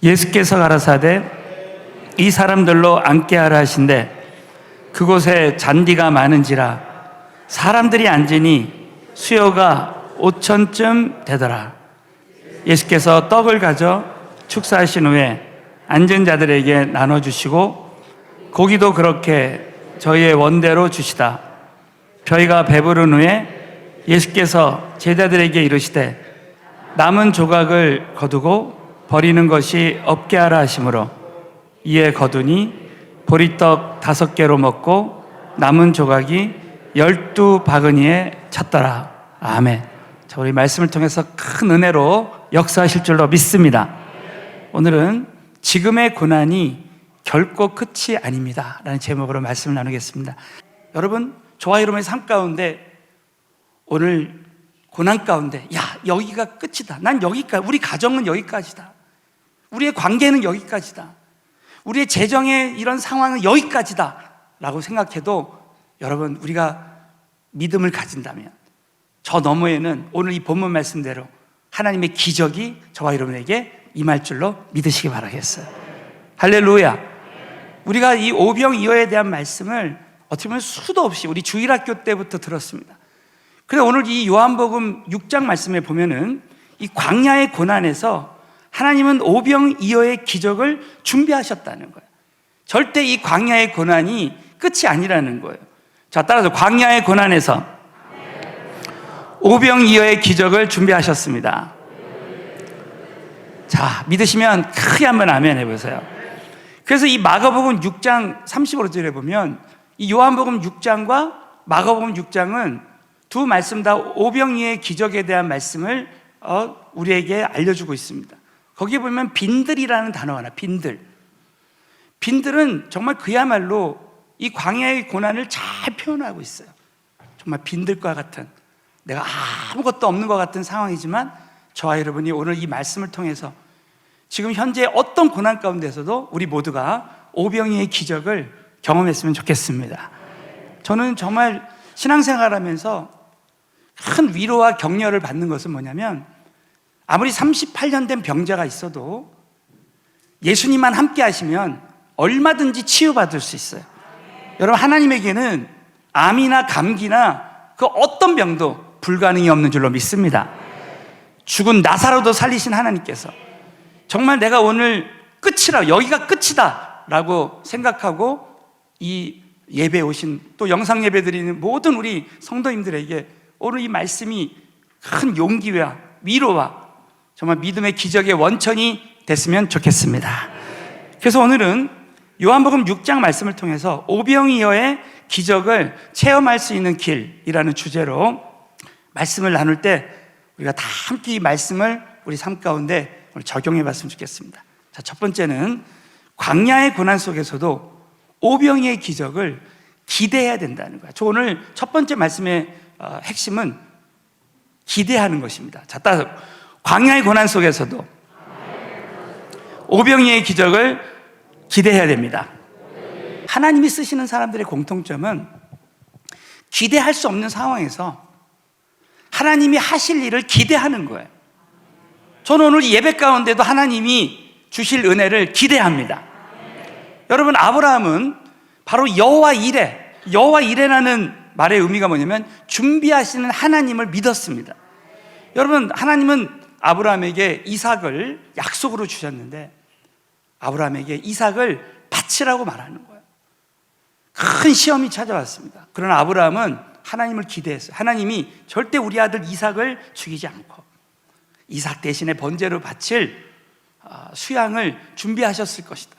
예수께서 가라사대 이 사람들로 앉게 하라 하신대 그곳에 잔디가 많은지라 사람들이 앉으니 수요가 5천쯤 되더라. 예수께서 떡을 가져 축사하신 후에 앉은 자들에게 나눠주시고 고기도 그렇게 저희의 원대로 주시다. 저희가 배부른 후에 예수께서 제자들에게 이르시되 남은 조각을 거두고 버리는 것이 없게 하라 하시므로 이에 거두니 보리떡 5개로 먹고 남은 조각이 12바구니에 찼더라. 아멘. 자, 우리 말씀을 통해서 큰 은혜로 역사하실 줄로 믿습니다. 오늘은 지금의 고난이 결코 끝이 아닙니다 라는 제목으로 말씀을 나누겠습니다. 여러분, 저와 여러분의 삶 가운데 오늘 고난 가운데 여기가 끝이다, 난 여기까지, 우리 가정은 여기까지다, 우리의 관계는 여기까지다, 우리의 재정의 이런 상황은 여기까지다 라고 생각해도 여러분, 우리가 믿음을 가진다면 저 너머에는 오늘 이 본문 말씀대로 하나님의 기적이 저와 여러분에게 임할 줄로 믿으시기 바라겠어요. 할렐루야. 우리가 이 오병이어에 대한 말씀을 어떻게 보면 수도 없이 우리 주일학교 때부터 들었습니다. 그런데 오늘 이 요한복음 6장 말씀에 보면은 이 광야의 고난에서 하나님은 오병이어의 기적을 준비하셨다는 거예요. 절대 이 광야의 고난이 끝이 아니라는 거예요. 자, 따라서 광야의 고난에서 오병이어의 기적을 준비하셨습니다. 자, 믿으시면 크게 한번 아멘 해보세요. 그래서 이 마가복음 6장 35절에 보면 이 요한복음 6장과 마가복음 6장은 두 말씀 다 오병이어의 기적에 대한 말씀을 우리에게 알려주고 있습니다. 거기에 보면 빈들이라는 단어가 나와요. 빈들은 정말 그야말로 이 광야의 고난을 잘 표현하고 있어요. 정말 빈들과 같은, 내가 아무것도 없는 것 같은 상황이지만 저와 여러분이 오늘 이 말씀을 통해서 지금 현재 어떤 고난 가운데서도 우리 모두가 오병이어의 기적을 경험했으면 좋겠습니다. 저는 정말 신앙생활하면서 큰 위로와 격려를 받는 것은 뭐냐면, 아무리 38년 된 병자가 있어도 예수님만 함께 하시면 얼마든지 치유받을 수 있어요. 여러분, 하나님에게는 암이나 감기나 그 어떤 병도 불가능이 없는 줄로 믿습니다. 죽은 나사로도 살리신 하나님께서 정말 내가 오늘 끝이라, 여기가 끝이다 라고 생각하고 이 예배에 오신, 또 영상 예배 드리는 모든 우리 성도님들에게 오늘 이 말씀이 큰 용기와 위로와 정말 믿음의 기적의 원천이 됐으면 좋겠습니다. 그래서 오늘은 요한복음 6장 말씀을 통해서 오병이어의 기적을 체험할 수 있는 길이라는 주제로 말씀을 나눌 때 우리가 다 함께 이 말씀을 우리 삶 가운데 오늘 적용해 봤으면 좋겠습니다. 자, 첫 번째는 광야의 고난 속에서도 오병이어의 기적을 기대해야 된다는 거예요. 저 오늘 첫 번째 말씀의 핵심은 기대하는 것입니다. 자, 따라서 광야의 고난 속에서도 오병이어의 기적을 기대해야 됩니다. 하나님이 쓰시는 사람들의 공통점은 기대할 수 없는 상황에서 하나님이 하실 일을 기대하는 거예요. 저는 오늘 예배 가운데도 하나님이 주실 은혜를 기대합니다. 여러분, 아브라함은 바로 여호와 이레라는 말의 의미가 뭐냐면 준비하시는 하나님을 믿었습니다. 여러분, 하나님은 아브라함에게 이삭을 약속으로 주셨는데 아브라함에게 이삭을 바치라고 말하는 거예요. 큰 시험이 찾아왔습니다. 그러나 아브라함은 하나님을 기대했어요. 하나님이 절대 우리 아들 이삭을 죽이지 않고 이삭 대신에 번제로 바칠 수양을 준비하셨을 것이다.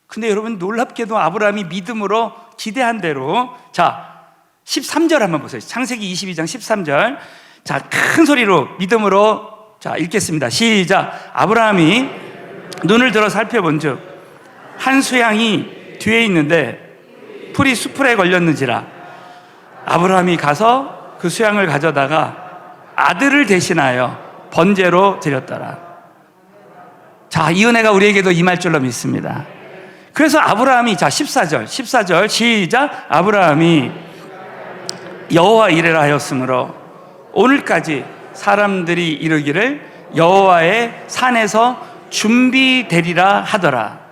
근데 여러분, 놀랍게도 아브라함이 믿음으로 기대한 대로, 자, 13절 한번 보세요. 창세기 22장 13절. 자, 큰 소리로 믿음으로 읽겠습니다. 시작. 아브라함이 눈을 들어 살펴본즉 한 수양이 뒤에 있는데 풀이 수풀에 걸렸는지라. 아브라함이 가서 그 수양을 가져다가 아들을 대신하여 번제로 드렸더라. 자, 이 은혜가 우리에게도 임할 줄로 믿습니다. 그래서 아브라함이, 자, 14절 시작. 아브라함이 여호와 이레라 하였으므로 오늘까지 사람들이 이르기를 여호와의 산에서 준비되리라 하더라.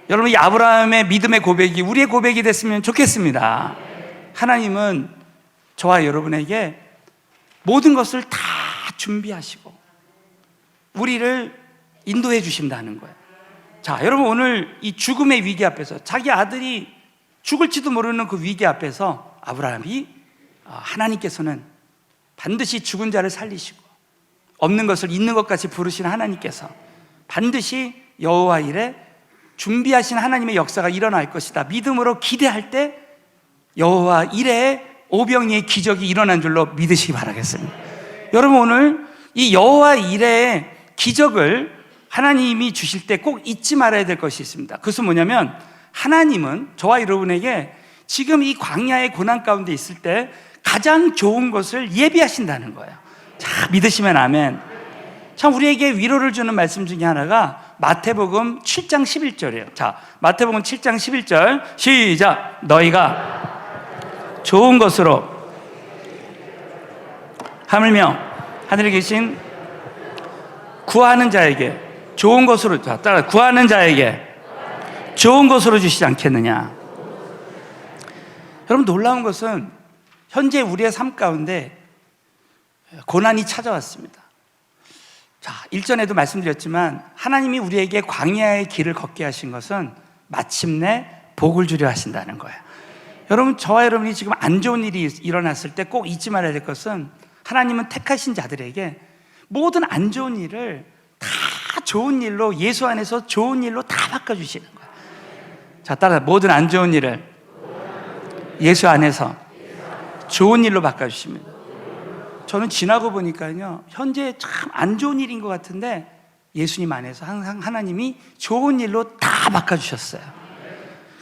여러분, 이 아브라함의 믿음의 고백이 우리의 고백이 됐으면 좋겠습니다. 하나님은 저와 여러분에게 모든 것을 다 준비하시고 우리를 인도해 주신다는 거예요. 자, 여러분, 오늘 이 죽음의 위기 앞에서 자기 아들이 죽을지도 모르는 그 위기 앞에서 아브라함이 하나님께서는 반드시 죽은 자를 살리시고 없는 것을 있는 것 같이 부르신 하나님께서 반드시 여호와 일에 준비하신 하나님의 역사가 일어날 것이다, 믿음으로 기대할 때 여호와 일에 오병이의 기적이 일어난 줄로 믿으시기 바라겠습니다. 여러분, 오늘 이 여호와 일의 기적을 하나님이 주실 때 꼭 잊지 말아야 될 것이 있습니다. 그것은 뭐냐면, 하나님은 저와 여러분에게 지금 이 광야의 고난 가운데 있을 때 가장 좋은 것을 예비하신다는 거예요. 자, 믿으시면 아멘. 참, 우리에게 위로를 주는 말씀 중에 하나가 마태복음 7장 11절이에요. 자, 마태복음 7장 11절 시작. 너희가 좋은 것으로 하물며 하늘에 계신 구하는 자에게 좋은 것으로, 자, 따라, 구하는 자에게 좋은 것으로 주시지 않겠느냐. 여러분, 놀라운 것은 현재 우리의 삶 가운데 고난이 찾아왔습니다. 자, 일전에도 말씀드렸지만 하나님이 우리에게 광야의 길을 걷게 하신 것은 마침내 복을 주려 하신다는 거예요. 여러분, 저와 여러분이 지금 안 좋은 일이 일어났을 때 꼭 잊지 말아야 될 것은, 하나님은 택하신 자들에게 모든 안 좋은 일을 다 좋은 일로, 예수 안에서 좋은 일로 다 바꿔주시는 거예요. 자, 따라, 모든 안 좋은 일을 예수 안에서 좋은 일로 바꿔주십니다. 저는 지나고 보니까요, 현재 참 안 좋은 일인 것 같은데 예수님 안에서 항상 하나님이 좋은 일로 다 바꿔주셨어요.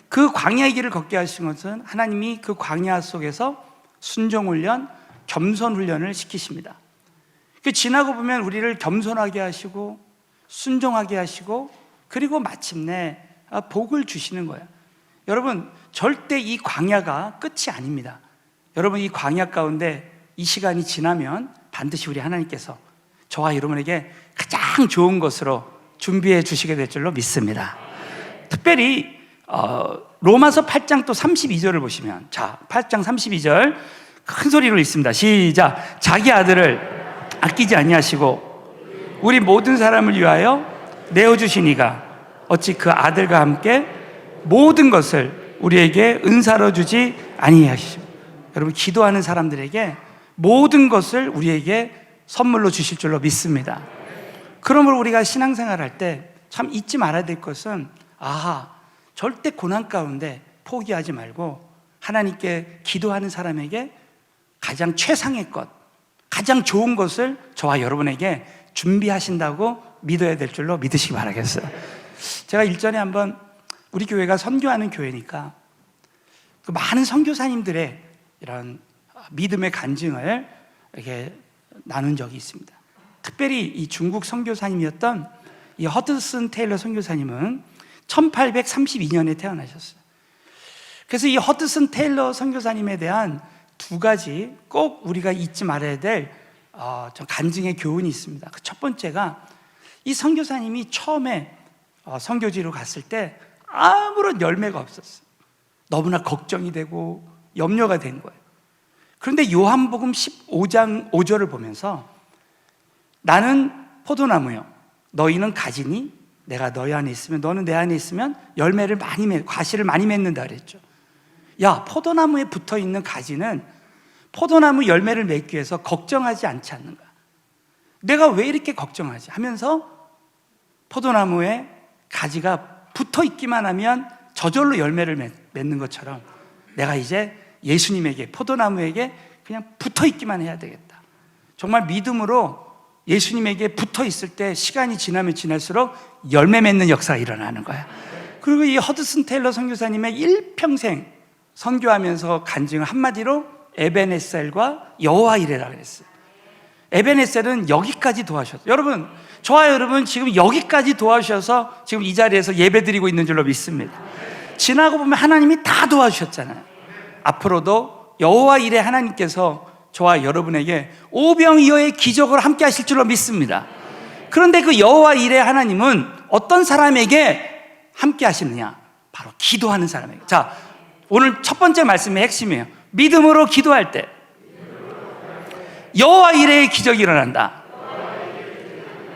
그 광야의 길을 걷게 하신 것은 하나님이 그 광야 속에서 순종훈련, 겸손훈련을 시키십니다. 그 지나고 보면 우리를 겸손하게 하시고 순종하게 하시고, 그리고 마침내 복을 주시는 거예요. 여러분, 절대 이 광야가 끝이 아닙니다. 여러분, 이 광야 가운데 이 시간이 지나면 반드시 우리 하나님께서 저와 여러분에게 가장 좋은 것으로 준비해 주시게 될 줄로 믿습니다. 특별히 로마서 8장 또 32절을 보시면, 자, 8장 32절 큰 소리로 읽습니다. 시작. 자기 아들을 아끼지 아니하시고 우리 모든 사람을 위하여 내어주시니가 어찌 그 아들과 함께 모든 것을 우리에게 은사로 주지 아니하시오. 여러분, 기도하는 사람들에게 모든 것을 우리에게 선물로 주실 줄로 믿습니다. 그러므로 우리가 신앙생활 할 때 참 잊지 말아야 될 것은, 절대 고난 가운데 포기하지 말고 하나님께 기도하는 사람에게 가장 최상의 것, 가장 좋은 것을 저와 여러분에게 준비하신다고 믿어야 될 줄로 믿으시기 바라겠어요. 제가 일전에 한번 우리 교회가 선교하는 교회니까 그 많은 선교사님들의 이런 믿음의 간증을 이렇게 나눈 적이 있습니다. 특별히 이 중국 선교사님이었던 이 허드슨 테일러 선교사님은 1832년에 태어나셨어요. 그래서 이 허드슨 테일러 선교사님에 대한 두 가지 꼭 우리가 잊지 말아야 될 간증의 교훈이 있습니다. 그 첫 번째가, 이 선교사님이 처음에 선교지로 갔을 때 아무런 열매가 없었어요. 너무나 걱정이 되고 염려가 된 거예요. 그런데 요한복음 15장 5절을 보면서, 나는 포도나무요, 너희는 가지니 내가 너희 안에 있으면, 너는 내 안에 있으면 열매를 많이 과실을 많이 맺는다 그랬죠. 야, 포도나무에 붙어있는 가지는 포도나무 열매를 맺기 위해서 걱정하지 않지 않는가? 내가 왜 이렇게 걱정하지? 하면서 포도나무에 가지가 붙어있기만 하면 저절로 열매를 맺는 것처럼, 내가 이제 예수님에게, 포도나무에게 그냥 붙어있기만 해야 되겠다. 정말 믿음으로 예수님에게 붙어있을 때 시간이 지나면 지날수록 열매 맺는 역사가 일어나는 거야. 그리고 이 허드슨 테일러 선교사님의 일평생 선교하면서 간증을 한마디로 에벤에셀과 여호와 이레라 그랬어요. 에벤에셀은 여기까지 도와주셨어요. 여러분, 저와 여러분 지금 여기까지 도와주셔서 지금 이 자리에서 예배드리고 있는 줄로 믿습니다. 지나고 보면 하나님이 다 도와주셨잖아요. 앞으로도 여호와 이레 하나님께서 저와 여러분에게 오병이어의 기적을 함께 하실 줄로 믿습니다. 그런데 그 여호와 일의 하나님은 어떤 사람에게 함께 하시느냐? 바로 기도하는 사람에게. 자, 오늘 첫 번째 말씀의 핵심이에요. 믿음으로 기도할 때 여호와 일의 기적이 일어난다.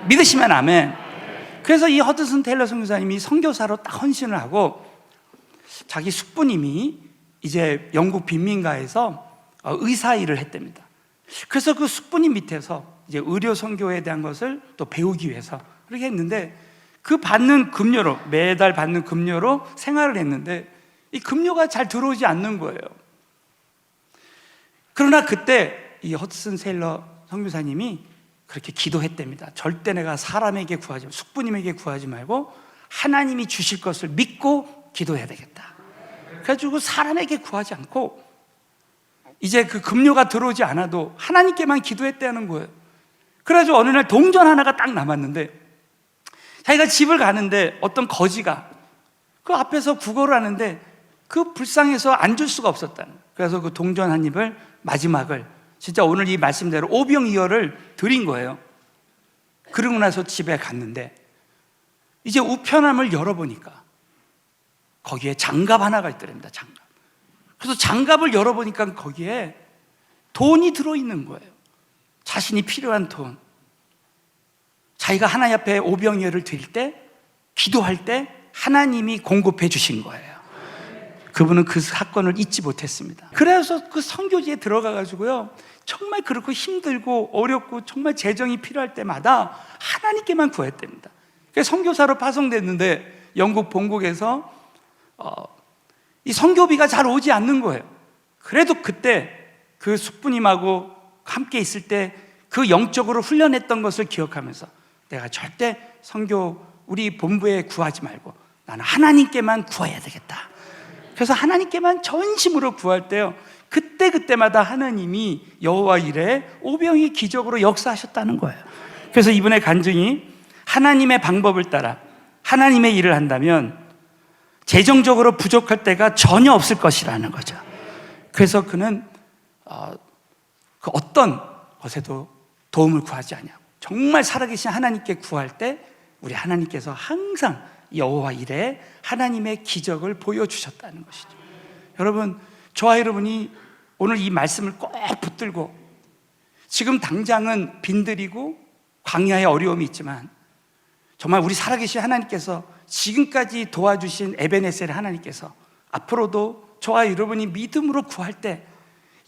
믿으시면 아멘. 그래서 이 허드슨 테일러 선교사님이 선교사로 딱 헌신을 하고 자기 숙부님이 이제 영국 빈민가에서 의사 일을 했답니다. 그래서 그 숙부님 밑에서 이제 의료 선교에 대한 것을 또 배우기 위해서 그렇게 했는데 그 받는 급료로 매달 받는 급료로 생활을 했는데 이 급료가 잘 들어오지 않는 거예요. 그러나 그때 이 허드슨 테일러 선교사님이 그렇게 기도했답니다. 절대 내가 사람에게 구하지 말고 숙부님에게 구하지 말고 하나님이 주실 것을 믿고 기도해야 되겠다. 그래가지고 사람에게 구하지 않고 이제 그 급료가 들어오지 않아도 하나님께만 기도했다는 거예요. 그래가지고 어느 날 동전 하나가 딱 남았는데 자기가 집을 가는데 어떤 거지가 그 앞에서 구걸을 하는데 그 불쌍해서 안 줄 수가 없었다는 거예요. 그래서 그 동전 한 입을 마지막을 진짜 오늘 이 말씀대로 오병이어를 드린 거예요. 그러고 나서 집에 갔는데 이제 우편함을 열어보니까 거기에 장갑 하나가 있더랍니다. 장갑. 그래서 장갑을 열어보니까 거기에 돈이 들어있는 거예요. 자신이 필요한 돈. 자기가 하나님 앞에 오병이어를 드릴 때 기도할 때 하나님이 공급해 주신 거예요. 그분은 그 사건을 잊지 못했습니다. 그래서 그 선교지에 들어가가지고요 정말 그렇고 힘들고 어렵고 정말 재정이 필요할 때마다 하나님께만 구했답니다. 그래서 선교사로 파송됐는데 영국 본국에서 이 선교비가 잘 오지 않는 거예요. 그래도 그때 그 숙부님하고 함께 있을 때 그 영적으로 훈련했던 것을 기억하면서 내가 절대 선교 우리 본부에 구하지 말고 나는 하나님께만 구해야 되겠다. 그래서 하나님께만 전심으로 구할 때요 그때마다 하나님이 여호와 일에 오병이 기적으로 역사하셨다는 거예요. 그래서 이분의 간증이 하나님의 방법을 따라 하나님의 일을 한다면 재정적으로 부족할 때가 전혀 없을 것이라는 거죠. 그래서 그는 그 어떤 것에도 도움을 구하지 않냐고 정말 살아계신 하나님께 구할 때 우리 하나님께서 항상 여호와 일에 하나님의 기적을 보여주셨다는 것이죠. 여러분, 저와 여러분이 오늘 이 말씀을 꼭 붙들고 지금 당장은 빈들이고 광야의 어려움이 있지만 정말 우리 살아계신 하나님께서 지금까지 도와주신 에베네셀의 하나님께서 앞으로도 저와 여러분이 믿음으로 구할 때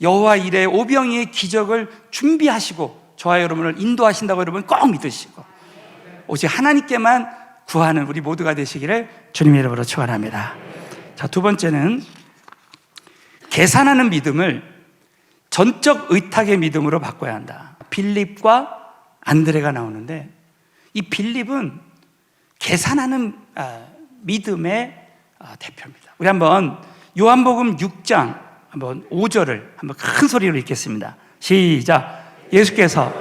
여호와 일에 오병이의 기적을 준비하시고 저와 여러분을 인도하신다고 여러분 꼭 믿으시고 오직 하나님께만 구하는 우리 모두가 되시기를 주님의 이름으로 축원합니다. 자, 두 번째는 계산하는 믿음을 전적 의탁의 믿음으로 바꿔야 한다. 빌립과 안드레가 나오는데 이 빌립은 계산하는 믿음의 대표입니다. 우리 한번 요한복음 6장 한번 5절을 한번 큰 소리로 읽겠습니다. 시작. 예수께서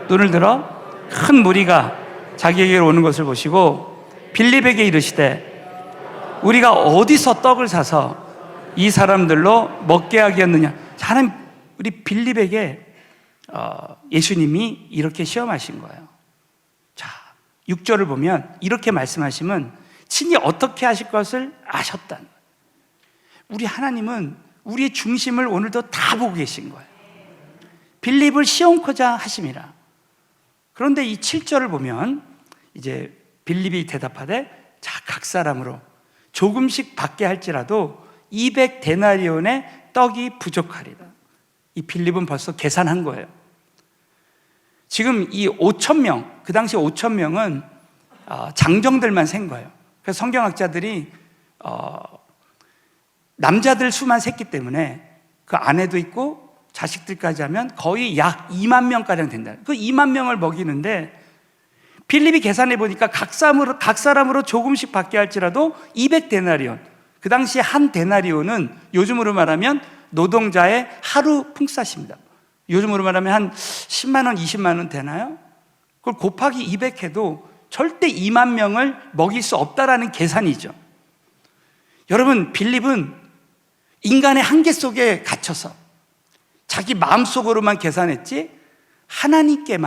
눈을 들어 큰 무리가 자기에게로 오는 것을 보시고 빌립에게 이르시되 우리가 어디서 떡을 사서 이 사람들로 먹게 하겠느냐. 하나님, 우리 빌립에게 예수님이 이렇게 시험하신 거예요. 자, 6절을 보면 이렇게 말씀하시면 친히 어떻게 하실 것을 아셨다. 우리 하나님은 우리의 중심을 오늘도 다 보고 계신 거예요. 빌립을 시험코자 하심이라. 그런데 이 7절을 보면 이제 빌립이 대답하되 자, 각 사람으로 조금씩 받게 할지라도 200데나리온의 떡이 부족하리라. 이 빌립은 벌써 계산한 거예요. 지금 이 5,000명, 그 당시 5,000명은 장정들만 센 거예요. 그래서 성경학자들이 남자들 수만 셌기 때문에 그 아내도 있고 자식들까지 하면 거의 약 2만 명가량 된다. 그 2만 명을 먹이는데 빌립이 계산해 보니까 각 사람으로 조금씩 받게 할지라도 200데나리온. 그 당시 한 데나리온은 요즘으로 말하면 노동자의 하루 품삯입니다. 요즘으로 말하면 한 10만 원, 20만 원 되나요? 그걸 곱하기 200 해도 절대 2만 명을 먹일 수 없다라는 계산이죠. 여러분, 빌립은 인간의 한계 속에 갇혀서 자기 마음속으로만 계산했지 하나님께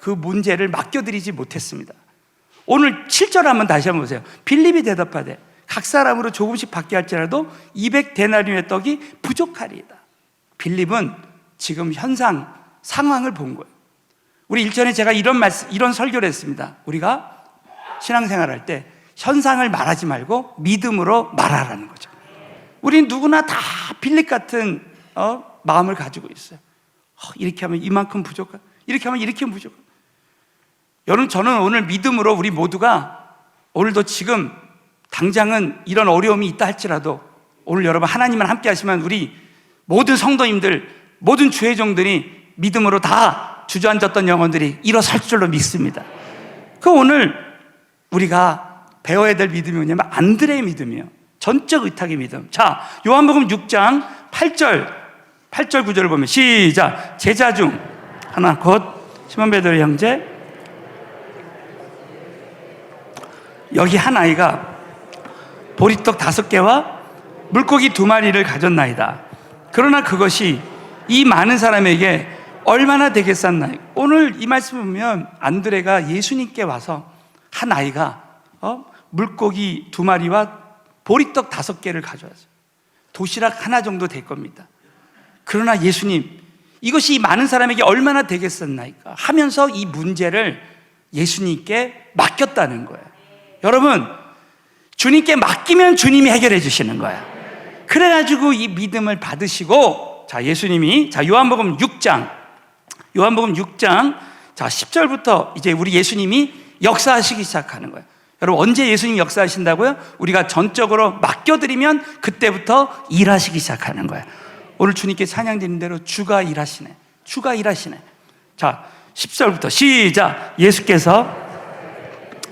그 문제를 맡겨드리지 못했습니다. 오늘 7절 한번 다시 한번 보세요. 빌립이 대답하되 각 사람으로 조금씩 받게 할지라도 200데나리온의 떡이 부족하리이다. 빌립은 지금 상황을 본 거예요. 우리 일전에 제가 이런 설교를 했습니다. 우리가 신앙생활할 때 현상을 말하지 말고 믿음으로 말하라는 거죠. 우린 누구나 다 빌립 같은 마음을 가지고 있어요. 이렇게 하면 이만큼 부족한, 이렇게 하면 이렇게 부족한. 여러분, 저는 오늘 믿음으로 우리 모두가 오늘도 지금 당장은 이런 어려움이 있다 할지라도 오늘 여러분 하나님만 함께 하시면 우리 모든 성도님들, 모든 주의 종들이 믿음으로 다 주저앉았던 영혼들이 일어설 줄로 믿습니다. 그 오늘 우리가 배워야 될 믿음이 뭐냐면 안드레의 믿음이에요. 전적 의탁의 믿음. 자, 요한복음 6장 8절 9절을 보면 시작. 제자 중 하나 곧 시몬 베드로의 형제, 여기 한 아이가 보리떡 5개와 물고기 2마리를 가졌나이다. 그러나 그것이 이 많은 사람에게 얼마나 되겠었나요? 오늘 이 말씀 보면 안드레가 예수님께 와서 한 아이가 물고기 2마리와 보리떡 5개를 가져왔어요. 도시락 하나 정도 될 겁니다. 그러나 예수님, 이것이 이 많은 사람에게 얼마나 되겠었나이까 하면서 이 문제를 예수님께 맡겼다는 거예요. 여러분, 주님께 맡기면 주님이 해결해 주시는 거예요. 그래가지고 이 믿음을 받으시고, 자, 예수님이, 자, 요한복음 6장, 자, 10절부터 이제 우리 예수님이 역사하시기 시작하는 거예요. 여러분, 언제 예수님이 역사하신다고요? 우리가 전적으로 맡겨드리면 그때부터 일하시기 시작하는 거예요. 오늘 주님께 찬양드린 대로 주가 일하시네. 자, 10절부터 시작. 예수께서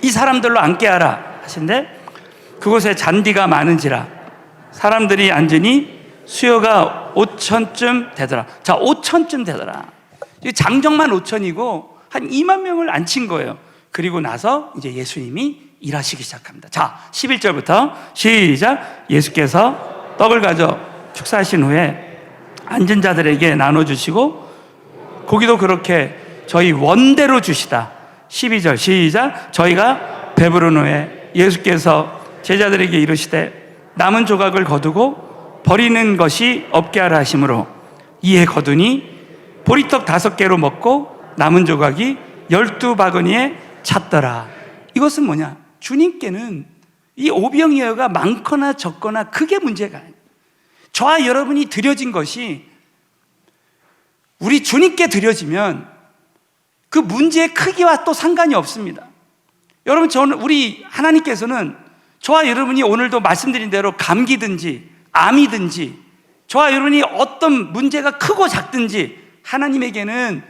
이 사람들로 앉게 하라 하신데 그곳에 잔디가 많은지라 사람들이 앉으니 수요가 5천쯤 되더라. 자, 5천쯤 되더라. 장정만 5천이고 한 2만 명을 앉힌 거예요. 그리고 나서 이제 예수님이 일하시기 시작합니다. 자, 11절부터 시작. 예수께서 떡을 가져 축사하신 후에 앉은 자들에게 나눠주시고 고기도 그렇게 저희 원대로 주시다. 12절 시작. 저희가 배부른 후에 예수께서 제자들에게 이르시되 남은 조각을 거두고 버리는 것이 없게 하라 하심으로 이에 거두니 보리떡 5개로 먹고 남은 조각이 12바구니에 찼더라. 이것은 뭐냐? 주님께는 이 오병이어가 많거나 적거나 그게 문제가 아니에요. 저와 여러분이 드려진 것이 우리 주님께 드려지면 그 문제의 크기와 또 상관이 없습니다. 여러분, 우리 하나님께서는 저와 여러분이 오늘도 말씀드린 대로 감기든지 암이든지 저와 여러분이 어떤 문제가 크고 작든지 하나님에게는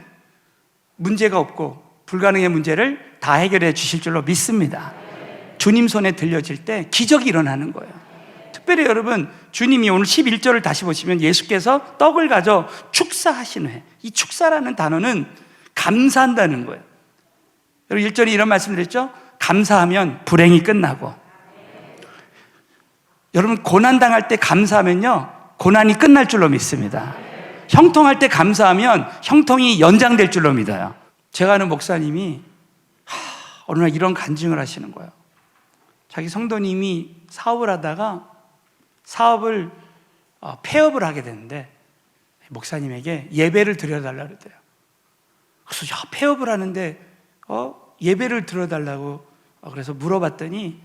문제가 없고 불가능의 문제를 다 해결해 주실 줄로 믿습니다. 주님 손에 들려질 때 기적이 일어나는 거예요. 특별히 여러분, 주님이 오늘 11절을 다시 보시면 예수께서 떡을 가져 축사하신 후에, 이 축사라는 단어는 감사한다는 거예요. 여러분, 1절에 이런 말씀 드렸죠? 감사하면 불행이 끝나고, 여러분, 고난당할 때 감사하면요 고난이 끝날 줄로 믿습니다. 형통할 때 감사하면 형통이 연장될 줄로 믿어요. 제가 아는 목사님이 어느 날 이런 간증을 하시는 거예요. 자기 성도님이 사업을 하다가 사업을 폐업을 하게 됐는데 목사님에게 예배를 드려달라고 그러대요. 그래서 폐업을 하는데 예배를 드려달라고 그래서 물어봤더니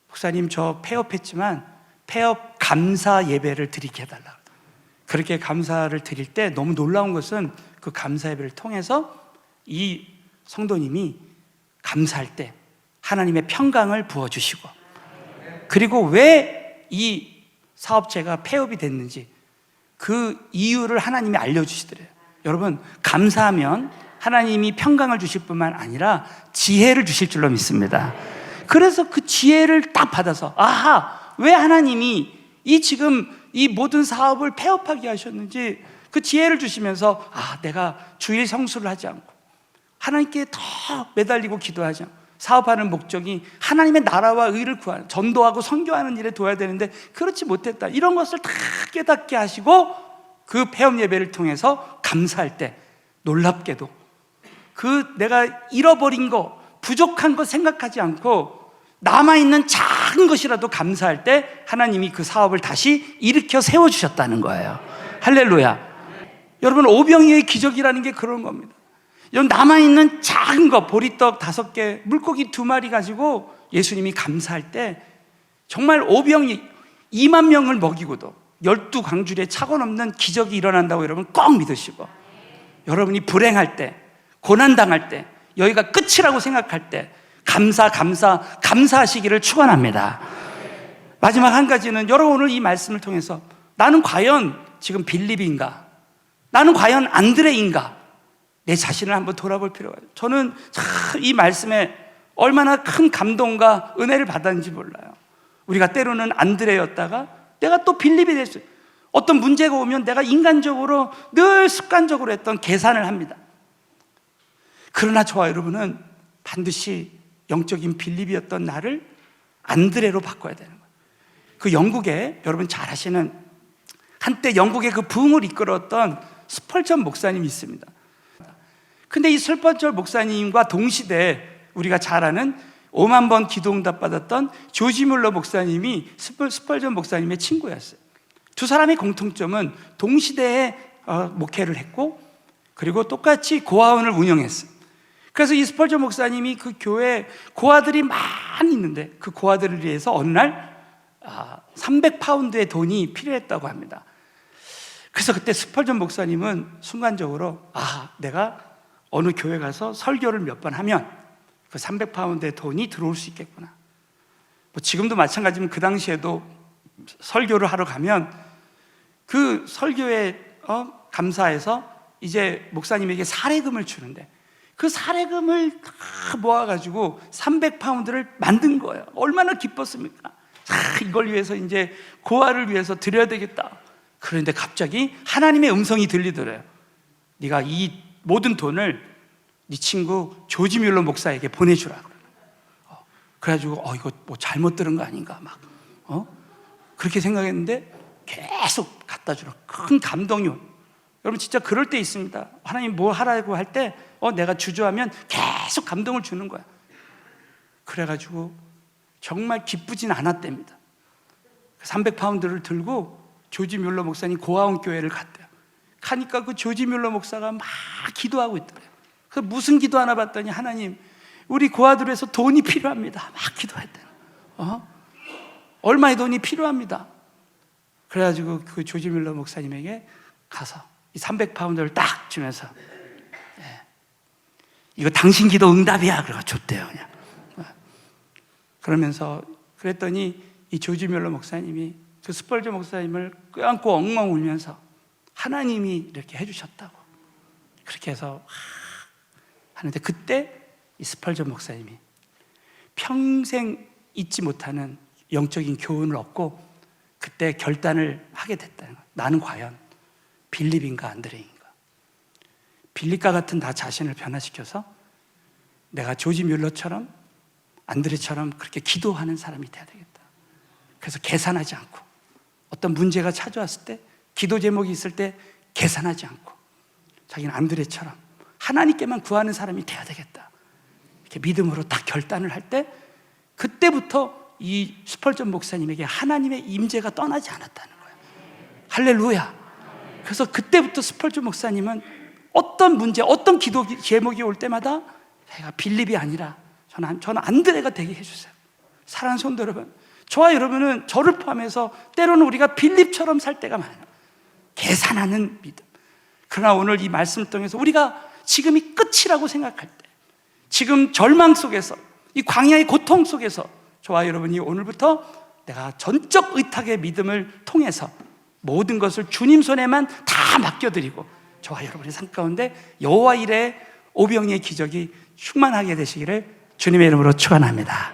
목사님, 저 폐업했지만 폐업 감사 예배를 드리게 해달라고. 그렇게 감사를 드릴 때 너무 놀라운 것은 그 감사 예배를 통해서 이 성도님이 감사할 때 하나님의 평강을 부어주시고, 그리고 왜 이 사업체가 폐업이 됐는지 그 이유를 하나님이 알려주시더래요. 여러분, 감사하면 하나님이 평강을 주실 뿐만 아니라 지혜를 주실 줄로 믿습니다. 그래서 그 지혜를 딱 받아서 왜 하나님이 지금 이 모든 사업을 폐업하게 하셨는지 그 지혜를 주시면서 내가 주일 성수를 하지 않고 하나님께 더 매달리고 기도하지 않고 사업하는 목적이 하나님의 나라와 의를 구하는, 전도하고 선교하는 일에 둬야 되는데 그렇지 못했다. 이런 것을 다 깨닫게 하시고 그 폐업 예배를 통해서 감사할 때 놀랍게도 그 내가 잃어버린 거, 부족한 거 생각하지 않고 남아있는 작은 것이라도 감사할 때 하나님이 그 사업을 다시 일으켜 세워주셨다는 거예요. 할렐루야. 여러분, 오병이어의 기적이라는 게 그런 겁니다. 여러분, 남아있는 작은 거, 보리떡 5개, 물고기 2마리 가지고 예수님이 감사할 때 정말 오병이 2만 명을 먹이고도 12광주리에 차고 넘는 기적이 일어난다고 여러분 꼭 믿으시고, 여러분이 불행할 때, 고난당할 때, 여기가 끝이라고 생각할 때 감사하시기를 축원합니다. 마지막 한 가지는, 여러분 오늘 이 말씀을 통해서 나는 과연 지금 빌립인가? 나는 과연 안드레인가? 내 자신을 한번 돌아볼 필요가 있어요. 저는 참 이 말씀에 얼마나 큰 감동과 은혜를 받았는지 몰라요. 우리가 때로는 안드레였다가 내가 또 빌립이 됐어요. 어떤 문제가 오면 내가 인간적으로 늘 습관적으로 했던 계산을 합니다. 그러나 저와 여러분은 반드시 영적인 빌립이었던 나를 안드레로 바꿔야 되는 거예요. 그 영국에, 여러분 잘 아시는, 한때 영국의 그 부흥을 이끌었던 스펄전 목사님이 있습니다. 근데 이 스펄전 목사님과 동시대에 우리가 잘 아는 5만 번 기도응답 받았던 조지 뮬러 목사님이 스펄전 목사님의 친구였어요. 두 사람의 공통점은 동시대에 목회를 했고, 그리고 똑같이 고아원을 운영했어요. 그래서 이 스펄전 목사님이 그 교회에 고아들이 많이 있는데 그 고아들을 위해서 어느 날 300파운드의 돈이 필요했다고 합니다. 그래서 그때 스펄전 목사님은 순간적으로 내가 어느 교회 가서 설교를 몇 번 하면 그 300파운드의 돈이 들어올 수 있겠구나. 뭐 지금도 마찬가지면 그 당시에도 설교를 하러 가면 그 설교에 감사해서 이제 목사님에게 사례금을 주는데, 그 사례금을 다 모아가지고 300파운드를 만든 거예요. 얼마나 기뻤습니까? 이걸 위해서 이제 고아를 위해서 드려야 되겠다. 그런데 갑자기 하나님의 음성이 들리더래요. 네가 이 모든 돈을 네 친구 조지 뮬러 목사에게 보내주라. 그래가지고 이거 뭐 잘못 들은 거 아닌가 막 그렇게 생각했는데 계속 갖다 주라. 큰 감동이. 여러분 진짜 그럴 때 있습니다. 하나님 뭐 하라고 할 때 내가 주저하면 계속 감동을 주는 거야. 그래가지고 정말 기쁘진 않았답니다. 300파운드를 들고 조지 뮬러 목사님 고아원 교회를 갔대요. 가니까 그 조지 뮬러 목사가 막 기도하고 있더래요. 그래서 무슨 기도 하나 봤더니, 하나님 우리 고아들을 위해서 돈이 필요합니다. 막 기도했대요. 얼마의 돈이 필요합니다. 그래가지고 그 조지 뮬러 목사님에게 가서 이 300파운드를 딱 주면서 이거 당신 기도 응답이야. 그래서 줬대요. 그냥. 그러면서 그랬더니 이 조지 뮬러 목사님이 그 스펄전 목사님을 껴안고 엉엉 울면서 하나님이 이렇게 해주셨다고 그렇게 해서 하는데, 그때 이 스펄전 목사님이 평생 잊지 못하는 영적인 교훈을 얻고 그때 결단을 하게 됐다는 거예요. 나는 과연 빌립인가 안드레인가? 빌립과 같은 나 자신을 변화시켜서 내가 조지 뮬러처럼 안드레처럼 그렇게 기도하는 사람이 돼야 되겠다. 그래서 계산하지 않고, 어떤 문제가 찾아왔을 때, 기도 제목이 있을 때 계산하지 않고 자기는 안드레처럼 하나님께만 구하는 사람이 돼야 되겠다. 이렇게 믿음으로 딱 결단을 할 때, 그때부터 이 스펄전 목사님에게 하나님의 임재가 떠나지 않았다는 거예요. 할렐루야. 그래서 그때부터 스펄전 목사님은 어떤 문제, 어떤 기도 제목이 올 때마다 제가 빌립이 아니라 저는 안드레가 되게 해주세요. 사랑하는 성도 여러분, 저와 여러분은 저를 포함해서 때로는 우리가 빌립처럼 살 때가 많아요. 계산하는 믿음. 그러나 오늘 이 말씀을 통해서 우리가 지금이 끝이라고 생각할 때, 지금 절망 속에서, 이 광야의 고통 속에서 저와 여러분이 오늘부터 내가 전적 의탁의 믿음을 통해서 모든 것을 주님 손에만 다 맡겨드리고 저와 여러분의 삶 가운데 여호와 일의 오병이의 기적이 충만하게 되시기를 주님의 이름으로 축원합니다.